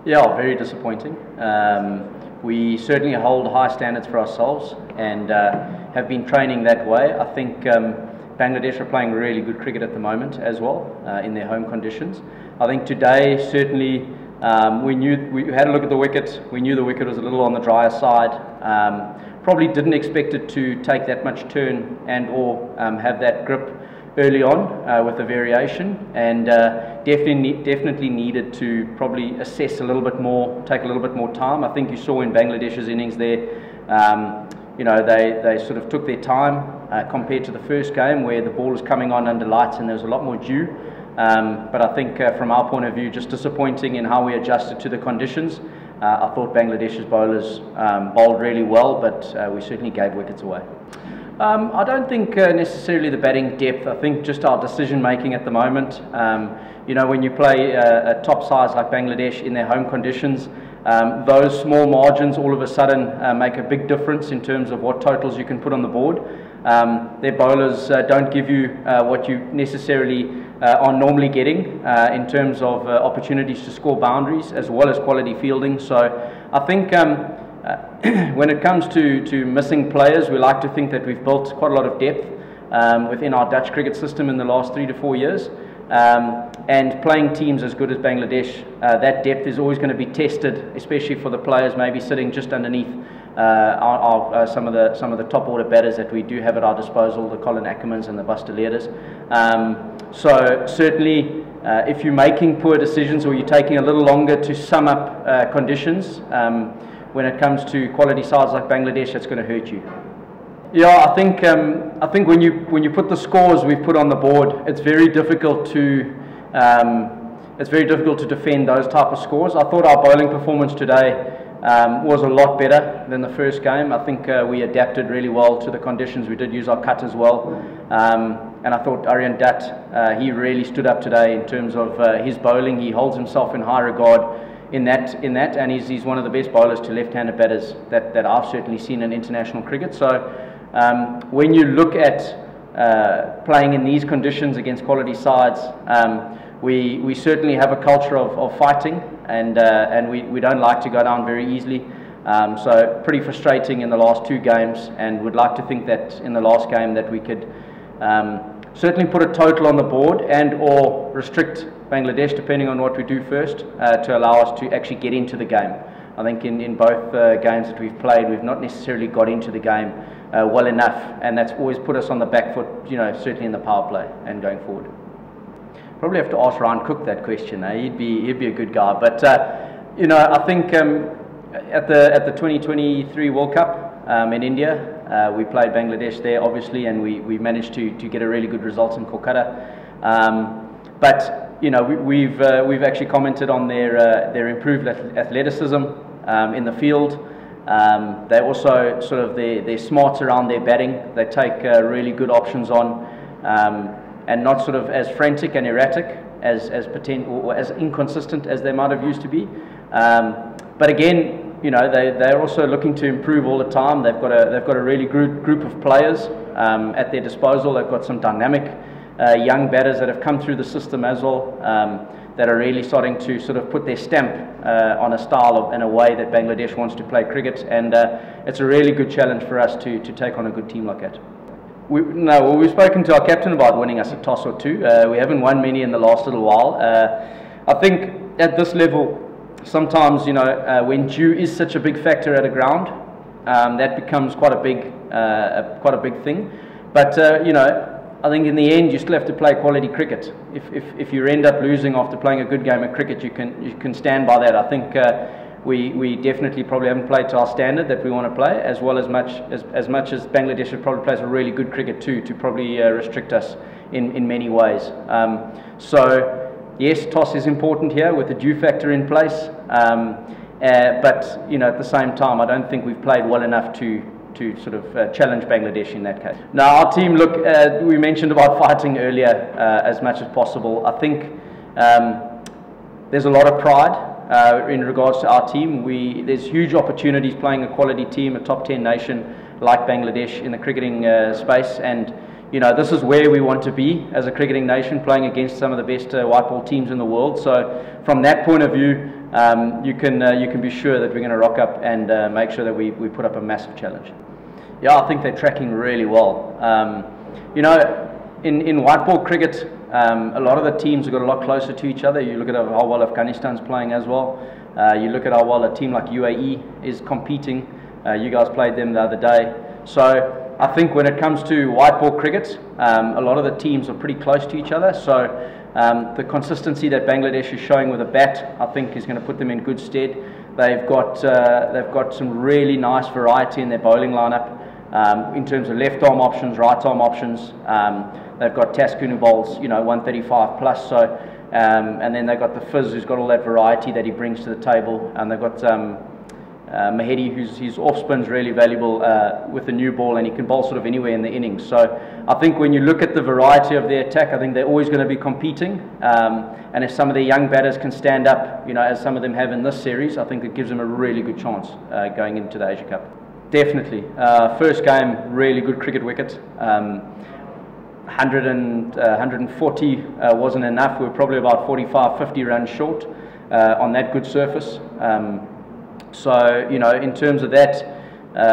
Yeah, very disappointing. We certainly hold high standards for ourselves and have been training that way. I think Bangladesh are playing really good cricket at the moment as well in their home conditions. I think today certainly we had a look at the wicket. We knew the wicket was a little on the drier side. Probably didn't expect it to take that much turn and or have that grip early on with the variation, and definitely needed to probably assess a little bit more, take a little bit more time. I think you saw in Bangladesh's innings there, you know, they sort of took their time compared to the first game where the ball was coming on under lights and there was a lot more dew. But I think from our point of view, just disappointing in how we adjusted to the conditions. I thought Bangladesh's bowlers bowled really well, but we certainly gave wickets away. I don't think necessarily the batting depth. I think just our decision making at the moment. You know, when you play a top sides like Bangladesh in their home conditions, those small margins all of a sudden make a big difference in terms of what totals you can put on the board. Their bowlers don't give you what you necessarily are normally getting in terms of opportunities to score boundaries as well as quality fielding. So I think when it comes to missing players, we like to think that we've built quite a lot of depth within our Dutch cricket system in the last 3 to 4 years. And playing teams as good as Bangladesh, that depth is always going to be tested, especially for the players maybe sitting just underneath some of the top order batters that we do have at our disposal, the Colin Ackermans and the 𝗵𝗺𝗃𝗍. So certainly, if you're making poor decisions or you're taking a little longer to sum up conditions, when it comes to quality sides like Bangladesh, that's going to hurt you. Yeah, I think when you put the scores we've put on the board, it's very difficult to defend those type of scores. I thought our bowling performance today was a lot better than the first game. I think we adapted really well to the conditions. We did use our cut as well, and I thought Aryan Dutt, he really stood up today in terms of his bowling. He holds himself in high regard in that, and he's one of the best bowlers to left-handed batters that I've certainly seen in international cricket. So when you look at playing in these conditions against quality sides, we certainly have a culture of fighting, and we don't like to go down very easily. So pretty frustrating in the last 2 games, and would like to think that in the last game that we could certainly put a total on the board and or restrict Bangladesh, depending on what we do first, to allow us to actually get into the game. I think in both games that we've played, we've not necessarily got into the game well enough, and that's always put us on the back foot, you know, certainly in the power play and going forward. Probably have to ask Ryan Cook that question. He'd be a good guy, but you know, I think at the 2023 World Cup in India, we played Bangladesh there, obviously, and we managed to get a really good result in Kolkata. But you know, we've actually commented on their improved athleticism in the field. They also sort of their smarts around their batting. They take really good options on, and not sort of as frantic and erratic as or as inconsistent as they might have used to be. But again, you know, they're also looking to improve all the time. They've got a really good group of players at their disposal. They've got some dynamic young batters that have come through the system as well, that are really starting to sort of put their stamp on a style and a way that Bangladesh wants to play cricket, and it's a really good challenge for us to take on a good team like that. We've spoken to our captain about winning us a toss or two. We haven't won many in the last little while. I think at this level, sometimes, you know, when dew is such a big factor at a ground, that becomes quite a big thing. But you know, I think in the end you still have to play quality cricket. If you end up losing after playing a good game of cricket, you can stand by that. I think we definitely probably haven't played to our standard that we want to play, as much as Bangladesh should probably plays a really good cricket too, to probably restrict us in many ways. So yes, toss is important here with the dew factor in place, but you know, at the same time, I don't think we've played well enough to sort of challenge Bangladesh in that case. Now our team, look, we mentioned about fighting earlier as much as possible. I think there's a lot of pride in regards to our team. There's huge opportunities playing a quality team, a top 10 nation like Bangladesh in the cricketing space, and this is where we want to be as a cricketing nation, playing against some of the best white ball teams in the world. So from that point of view, you can be sure that we're going to rock up and make sure that we put up a massive challenge. Yeah, I think they're tracking really well. In white ball cricket, a lot of the teams have got a lot closer to each other. You look at how well Afghanistan's playing as well. You look at how well a team like UAE is competing. You guys played them the other day. So I think when it comes to white ball cricket, a lot of the teams are pretty close to each other. So the consistency that Bangladesh is showing with a bat, I think, is going to put them in good stead. They've got some really nice variety in their bowling lineup. In terms of left arm options, right arm options, they've got Taskunu bowls, 135 plus. So, and then they've got the Fizz, who's got all that variety that he brings to the table, and they've got Mahedi, his off spin's really valuable with the new ball, and he can bowl sort of anywhere in the innings. So I think when you look at the variety of their attack, I think they're always going to be competing. And if some of the young batters can stand up, as some of them have in this series, I think it gives them a really good chance going into the Asia Cup. Definitely. First game, really good cricket wicket. 140 wasn't enough. We were probably about 45, 50 runs short on that good surface. So, in terms of that,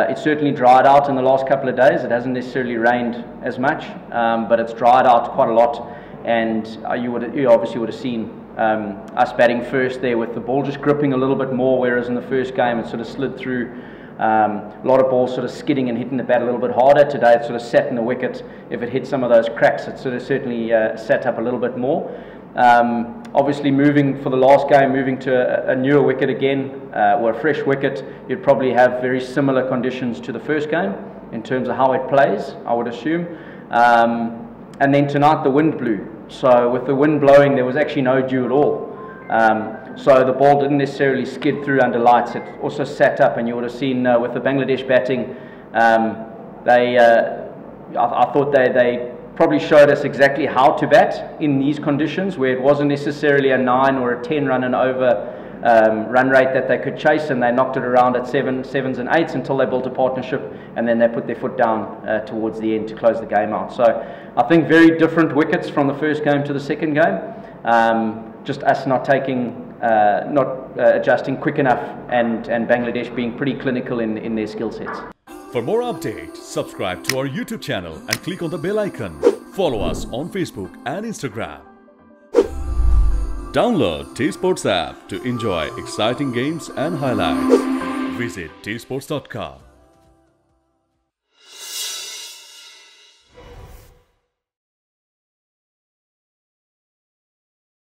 it certainly dried out in the last couple of days. It hasn't necessarily rained as much, but it's dried out quite a lot. And you obviously would have seen us batting first there with the ball just gripping a little bit more, whereas in the first game it sort of slid through. A lot of balls sort of skidding and hitting the bat a little bit harder. Today it sort of sat in the wicket. If it hit some of those cracks, it sort of certainly sat up a little bit more. Obviously moving for the last game, moving to a newer wicket again, or a fresh wicket, you'd probably have very similar conditions to the first game in terms of how it plays, I would assume. And then tonight the wind blew. So with the wind blowing, there was actually no dew at all. So the ball didn't necessarily skid through under lights. It also sat up, and you would have seen with the Bangladesh batting, I thought they probably showed us exactly how to bat in these conditions, where it wasn't necessarily a 9 or a 10 run and over run rate that they could chase, and they knocked it around at 7s and 8s until they built a partnership, and then they put their foot down towards the end to close the game out. So I think very different wickets from the first game to the second game. Just us not adjusting quick enough, and Bangladesh being pretty clinical in their skill sets. For more updates, subscribe to our YouTube channel and click on the bell icon. Follow us on Facebook and Instagram. Download 𝗃 Sports app to enjoy exciting games and highlights. Visit 𝗃sports.com.